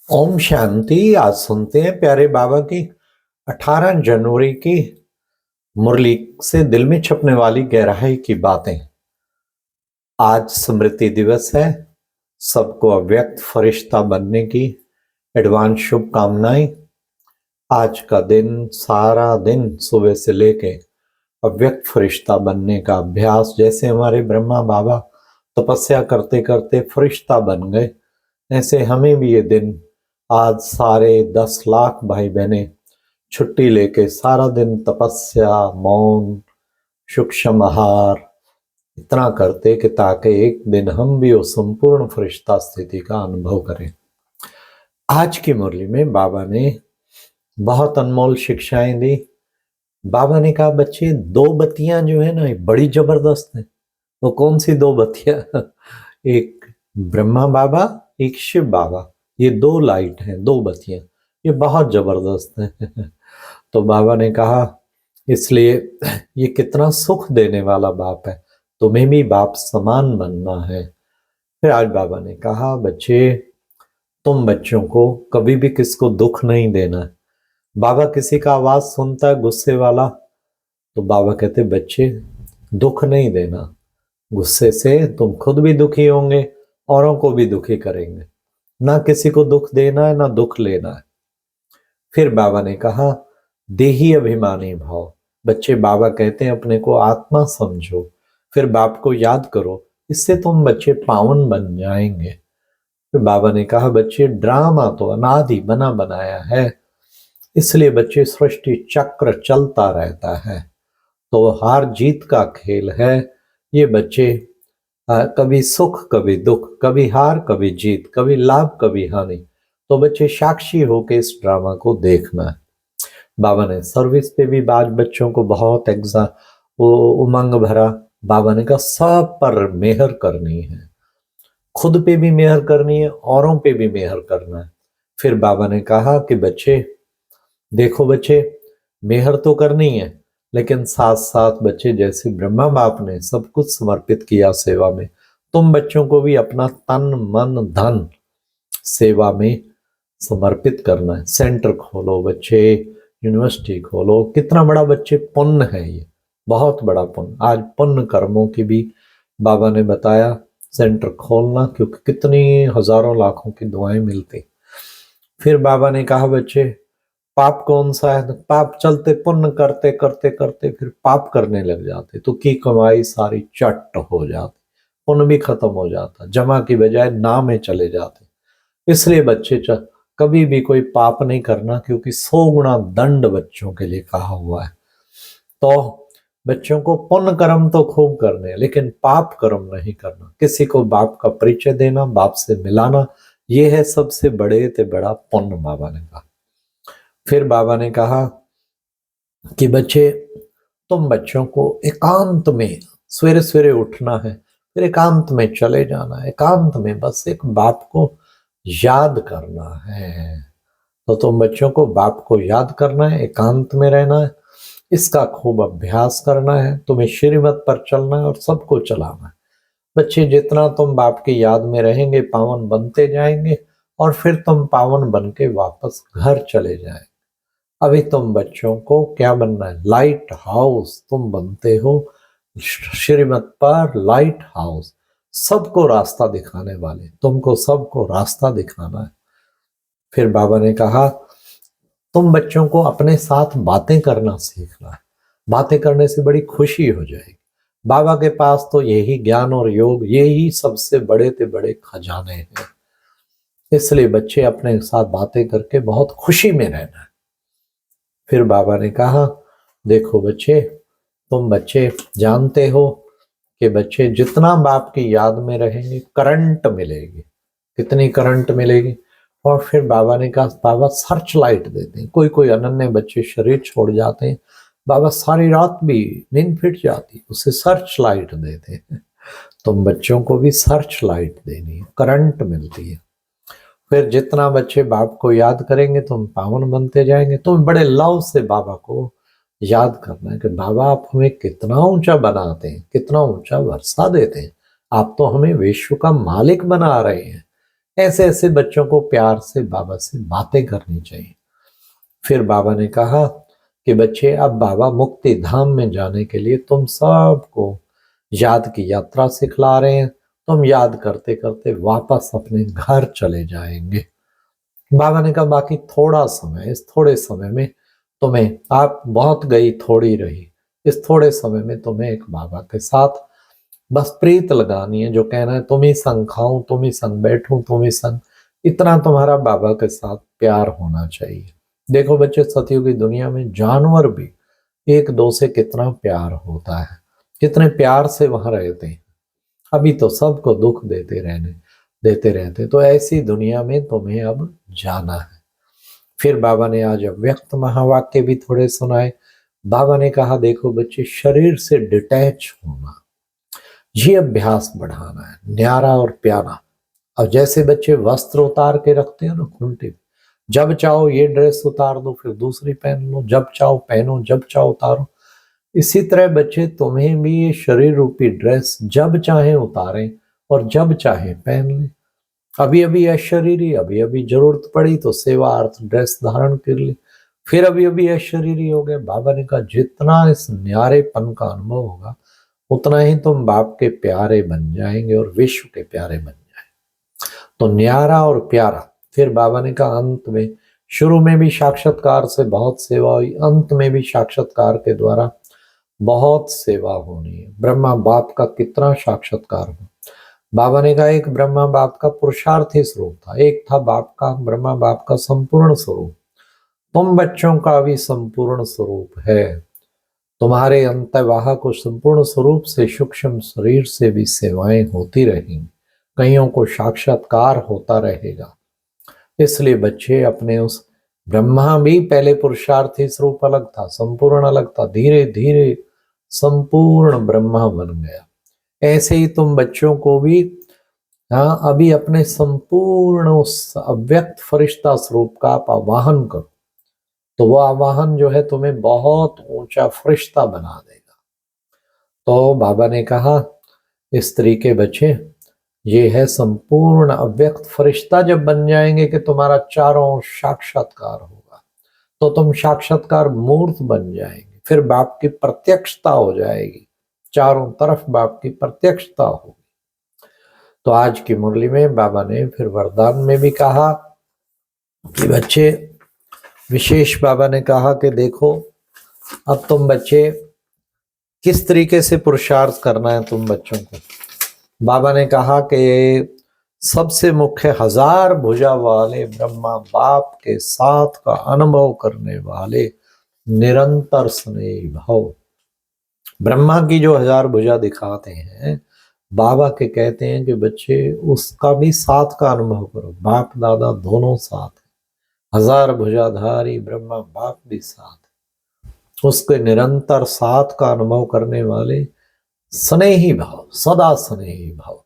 ओम शांति। आज सुनते हैं प्यारे बाबा की 18 जनवरी की मुरली से दिल में छपने वाली गहराई की बातें। आज स्मृति दिवस है। सबको अव्यक्त फरिश्ता बनने की एडवांस शुभकामनाएं। आज का दिन सारा दिन सुबह से लेके अव्यक्त फरिश्ता बनने का अभ्यास, जैसे हमारे ब्रह्मा बाबा तपस्या करते करते फरिश्ता बन गए, ऐसे हमें भी ये दिन आज सारे 10 लाख भाई बहनें छुट्टी लेके सारा दिन तपस्या, मौन, सूक्ष्म आहार इतना करते कि ताकि एक दिन हम भी उस संपूर्ण फरिश्ता स्थिति का अनुभव करें। आज की मुरली में बाबा ने बहुत अनमोल शिक्षाएं दी। बाबा ने कहा, बच्चे दो बत्तियां जो है ना, बड़ी जबरदस्त है। वो कौन सी दो बत्तियां? एक ब्रह्मा बाबा, एक शिव बाबा। ये दो लाइट हैं, दो बत्तियां, ये बहुत जबरदस्त है। तो बाबा ने कहा, इसलिए ये कितना सुख देने वाला बाप है, तुम्हें भी बाप समान बनना है। फिर आज बाबा ने कहा, बच्चे तुम बच्चों को कभी भी किसको दुख नहीं देना है। बाबा किसी का आवाज सुनता है गुस्से वाला, तो बाबा कहते बच्चे दुख नहीं देना, गुस्से से तुम खुद भी दुखी होंगे, औरों को भी दुखी करेंगे। ना किसी को दुख देना है, ना दुख लेना है। फिर बाबा ने कहा, देही अभिमानी भाव। बच्चे बाबा कहते हैं अपने को आत्मा समझो, फिर बाप को याद करो, इससे तुम बच्चे पावन बन जाएंगे। फिर बाबा ने कहा, बच्चे ड्रामा तो अनादि बना बनाया है, इसलिए बच्चे सृष्टि चक्र चलता रहता है, तो हार जीत का खेल है। ये बच्चे कभी सुख कभी दुख, कभी हार कभी जीत, कभी लाभ कभी हानि, तो बच्चे साक्षी होके इस ड्रामा को देखना है। बाबा ने सर्विस पे भी आज बच्चों को बहुत वो उमंग भरा। बाबा ने कहा, सब पर मेहर करनी है, खुद पे भी मेहर करनी है, औरों पे भी मेहर करना है। फिर बाबा ने कहा कि बच्चे देखो, बच्चे मेहर तो करनी है, लेकिन साथ साथ बच्चे जैसे ब्रह्मा बाप ने सब कुछ समर्पित किया सेवा में, तुम बच्चों को भी अपना तन मन धन सेवा में समर्पित करना है। सेंटर खोलो बच्चे, यूनिवर्सिटी खोलो, कितना बड़ा बच्चे पुण्य है, ये बहुत बड़ा पुण्य। आज पुण्य कर्मों की भी बाबा ने बताया सेंटर खोलना, क्योंकि कितनी हजारों लाखों की दुआएं मिलती। फिर बाबा ने कहा, बच्चे पाप कौन सा है? पाप चलते पुण्य करते करते करते फिर पाप करने लग जाते, तो की कमाई सारी चट हो जाती, पुण्य भी खत्म हो जाता, जमा की बजाय ना में चले जाते। इसलिए बच्चे कभी भी कोई पाप नहीं करना, क्योंकि 100 गुना दंड बच्चों के लिए कहा हुआ है। तो बच्चों को पुण्य कर्म तो खूब करने हैं, लेकिन पाप कर्म नहीं करना। किसी को बाप का परिचय देना, बाप से मिलाना, ये है सबसे बड़े से बड़ा पुण्य, बाबा ने कहा। फिर बाबा ने कहा कि बच्चे तुम बच्चों को एकांत में सवेरे सवेरे उठना है, फिर एकांत में चले जाना है, एकांत में बस एक बाप को याद करना है। तो तुम बच्चों को बाप को याद करना है, एकांत में रहना है, इसका खूब अभ्यास करना है। तुम्हें श्रीमत पर चलना है और सबको चलाना है। बच्चे जितना तुम बाप की याद में रहेंगे, पावन बनते जाएंगे, और फिर तुम पावन बन के वापस घर चले जाएंगे। अभी तुम बच्चों को क्या बनना है? लाइट हाउस तुम बनते हो, श्रीमत पर लाइट हाउस, सबको रास्ता दिखाने वाले, तुमको सबको रास्ता दिखाना है। फिर बाबा ने कहा, तुम बच्चों को अपने साथ बातें करना सीखना है, बातें करने से बड़ी खुशी हो जाएगी। बाबा के पास तो यही ज्ञान और योग, यही सबसे बड़े से बड़े खजाने हैं, इसलिए बच्चे अपने साथ बातें करके बहुत खुशी में रहना है। फिर बाबा ने कहा, देखो बच्चे, तुम बच्चे जानते हो कि बच्चे जितना बाप की याद में रहेंगे, करंट मिलेगी। कितनी करंट मिलेगी? और फिर बाबा ने कहा, बाबा सर्च लाइट देते हैं। कोई कोई अनन्य बच्चे शरीर छोड़ जाते हैं, बाबा सारी रात भी नींद फिट जाती, उसे सर्च लाइट देते हैं। तुम बच्चों को भी सर्च लाइट देनी है, करंट मिलती है। फिर जितना बच्चे बाप को याद करेंगे, तुम पावन बनते जाएंगे। तुम बड़े लव से बाबा को याद करना है कि बाबा आप हमें कितना ऊंचा बनाते हैं, कितना ऊंचा वर्षा देते हैं, आप तो हमें विश्व का मालिक बना रहे हैं। ऐसे ऐसे बच्चों को प्यार से बाबा से बातें करनी चाहिए। फिर बाबा ने कहा कि बच्चे, अब बाबा मुक्ति धाम में जाने के लिए तुम सबको याद की यात्रा सिखला रहे हैं। तुम याद करते करते वापस अपने घर चले जाएंगे। बाबा ने कहा बाकी थोड़ा समय, इस थोड़े समय में तुम्हें, आप बहुत गई थोड़ी रही, इस थोड़े समय में तुम्हें एक बाबा के साथ बस प्रीत लगानी है। जो कहना है तुम ही संग खाऊं, तुम ही संग बैठूं, तुम ही संग, इतना तुम्हारा बाबा के साथ प्यार होना चाहिए। देखो बच्चे, सतयुग की दुनिया में जानवर भी एक दो से कितना प्यार होता है, कितने प्यार से वहां रहते हैं। अभी तो सबको दुख देते रहते। तो ऐसी दुनिया में तुम्हें अब जाना है। फिर बाबा ने आज अव्यक्त महावाक्य भी थोड़े सुनाए। बाबा ने कहा देखो बच्चे, शरीर से डिटैच होना, ये अभ्यास बढ़ाना है, न्यारा और प्यारा। अब जैसे बच्चे वस्त्र उतार के रखते हैं ना खूंटे पे, जब चाहो ये ड्रेस उतार दो फिर दूसरी पहन लो, जब चाहो पहनो, जब चाहो उतारो। इसी तरह बच्चे, तुम्हें भी ये शरीर रूपी ड्रेस जब चाहे उतारें और जब चाहे पहन लें। अभी अभी अशरीरी, अभी अभी जरूरत पड़ी तो सेवा अर्थ ड्रेस धारण कर ली, फिर अभी अभी अशरीरी हो गए। बाबा ने कहा जितना इस न्यारेपन का अनुभव होगा उतना ही तुम बाप के प्यारे बन जाएंगे और विश्व के प्यारे बन जाएंगे। तो न्यारा और प्यारा। फिर बाबा ने कहा अंत में, शुरू में भी साक्षात्कार से बहुत सेवा हुई, अंत में भी साक्षात्कार के द्वारा बहुत सेवा होनी है। ब्रह्मा बाप का कितना साक्षात्कार हुआ। बाबा ने कहा एक ब्रह्मा बाप का पुरुषार्थी स्वरूप था, एक था बाप का, ब्रह्मा बाप का संपूर्ण स्वरूप। तुम बच्चों का भी संपूर्ण स्वरूप है। तुम्हारे अंतवाह को संपूर्ण स्वरूप से सूक्ष्म शरीर से भी सेवाएं होती रहेंगी, कईयों को साक्षात्कार होता रहेगा। इसलिए बच्चे अपने उस, ब्रह्मा भी पहले पुरुषार्थी स्वरूप अलग था, संपूर्ण अलग था, धीरे धीरे संपूर्ण ब्रह्मा बन गया। ऐसे ही तुम बच्चों को भी अभी अपने संपूर्ण उस अव्यक्त फरिश्ता स्वरूप का आप आवाहन करो, तो वो आवाहन जो है तुम्हें बहुत ऊंचा फरिश्ता बना देगा। तो बाबा ने कहा स्त्री के बच्चे, ये है संपूर्ण अव्यक्त फरिश्ता जब बन जाएंगे कि तुम्हारा चारों ओर साक्षात्कार होगा, तो तुम साक्षात्कार मूर्त बन जाएंगे। फिर बाप की प्रत्यक्षता हो जाएगी, चारों तरफ बाप की प्रत्यक्षता होगी। तो आज की मुरली में बाबा ने फिर वरदान में भी कहा कि बच्चे, विशेष बाबा ने कहा कि देखो अब तुम बच्चे किस तरीके से पुरुषार्थ करना है तुम बच्चों को। बाबा ने कहा कि सबसे मुख्य 1000 भुजा वाले ब्रह्मा बाप के साथ का अनुभव करने वाले निरंतर स्नेही भाव। ब्रह्मा की जो 1000 भुजा दिखाते हैं, बाबा के कहते हैं कि बच्चे उसका भी साथ का अनुभव करो। बाप दादा दोनों साथ है, 1000 भुजाधारी ब्रह्मा बाप भी साथ है। उसके निरंतर साथ का अनुभव करने वाले स्नेही भाव, सदा स्नेही भाव।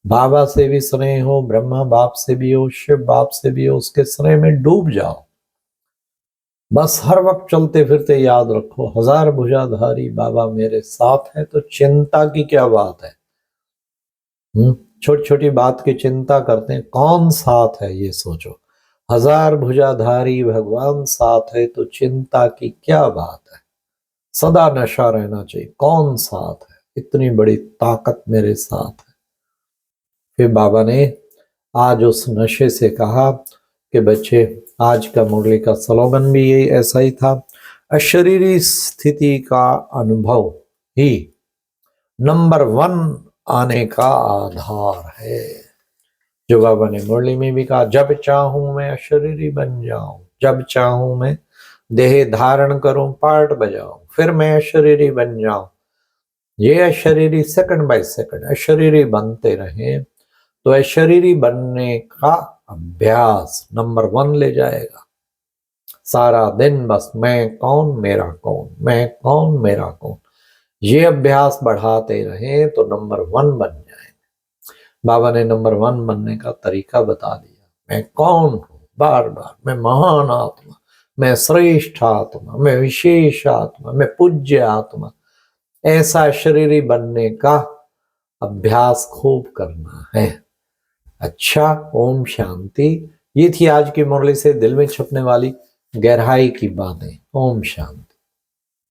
बाबा से भी स्नेह हो, ब्रह्मा बाप से भी हो, शिव बाप से भी हो, उसके स्नेह में डूब जाओ। बस हर वक्त चलते फिरते याद रखो 1000 भुजाधारी बाबा मेरे साथ है, तो चिंता की क्या बात है। छोटी छोटी बात की चिंता करते हैं, कौन साथ है ये सोचो। 1000 भुजाधारी भगवान साथ है तो चिंता की क्या बात है। सदा नशा रहना चाहिए, कौन साथ है, इतनी बड़ी ताकत मेरे साथ है। फिर बाबा ने आज उस नशे से कहा कि बच्चे, आज का मुरली का स्लोगन भी यही ऐसा ही था, अशरीरी स्थिति का अनुभव ही नंबर 1 आने का आधार है। जो बाबा ने मुरली में भी कहा, जब चाहूं मैं अशरीरी बन जाऊं, जब चाहूं मैं देह धारण करूं, पार्ट बजाऊं, फिर मैं अशरीरी बन जाऊं। ये अशरीरी सेकंड बाय सेकंड अशरीरी बनते रहे तो अशरीरी बनने का अभ्यास नंबर 1 ले जाएगा। सारा दिन बस मैं कौन मेरा कौन, मैं कौन मेरा कौन, ये अभ्यास बढ़ाते रहे तो नंबर 1 बन जाएंगे। बाबा ने नंबर 1 बनने का तरीका बता दिया। मैं कौन हूँ, बार बार, मैं महान आत्मा, मैं श्रेष्ठ आत्मा, मैं विशेष आत्मा, मैं पूज्य आत्मा। ऐसा शरीरी बनने का अभ्यास खूब करना है। अच्छा, ओम शांति। ये थी आज की मुरली से दिल में छपने वाली गहराई की बातें। ओम शांति।